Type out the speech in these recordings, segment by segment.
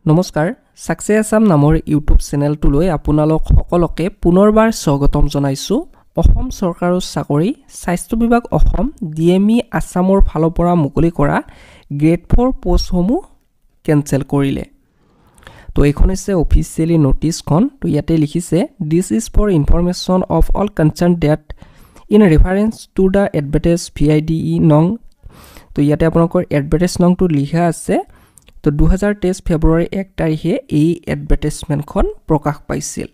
নমস্কাৰ সাকসেছ আসাম নামৰ ইউটিউব চেনেলটোলৈ আপোনালোক সকলোকে পুনৰবাৰ স্বাগতম জনাইছো। অসম চৰকাৰৰ চাকৰি স্বাস্থ্য বিভাগ অসম ডিএমই আসামৰ ফালৰ পৰা মুকলি কৰা গ্ৰেড 4 পোষ্টসমূহ কেনসেল কৰিলে। তো এইখন হৈছে অফিচিয়েলি নোটিছখন। তো ইয়াতে লিখিছে this is for information of all concern that in reference to the advertise VIDE নং। তো ইয়াতে আপোনালোকৰ এডভাৰটাইজ নংটো লিখা আছে। তো 2023 ফেব্ৰুৱাৰী 1 তাৰিখে এই এডভাৰটাইজমেণ্টখন প্ৰকাশ পাইছিল।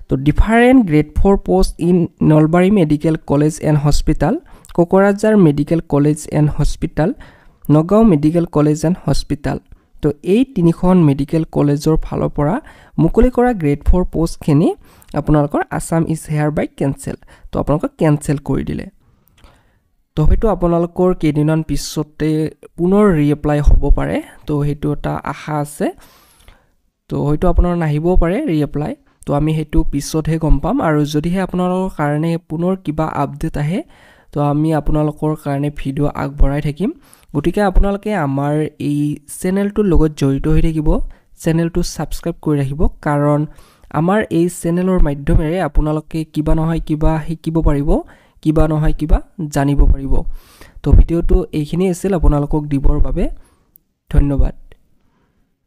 তো different grade 4 post in Nalbari medical college and hospital, Kokrajhar medical college and hospital, Nagaon medical college and hospital. তো এই তিনিখন মেডিকেল কলেজৰ ফালৰ পৰা মুকলি কৰা গ্ৰেড 4 পোষ্টখিনি আপোনালোকৰ Assam is hereby cancel. তো আপোনালোকক কেনসেল কৰি দিলে। তো হয়তো আপোনালোকৰ কেইদিনমান পিছতে পুনৰ ৰিএপ্লাই হ'ব পাৰে। তো সেইটো এটা আশা আছে। তো হয়তো আপোনাৰ নাহিবও পাৰে ৰিএপ্লাই। তো আমি সেইটো পিছতহে গম পাম। আৰু যদিহে আপোনালোকৰ কাৰণে পুনৰ কিবা আপডেট আহে তো আমি আপোনালোকৰ কাৰণে ভিডিঅ' আগবঢ়াই থাকিম। গতিকে আপোনালোকে আমাৰ এই চেনেলটোৰ লগত জড়িত হৈ থাকিব, চেনেলটো ছাবস্ক্ৰাইব কৰি ৰাখিব, কাৰণ আমাৰ এই চেনেলৰ মাধ্যমেৰে আপোনালোকে কিবা নহয় কিবা শিকিব পাৰিব, কিবা নহয় কিবা জানিব পাৰিব। তো ভিডিঅ'টো এইখিনি আছিল আপোনালোকক দিবৰ বাবে। ধন্যবাদ।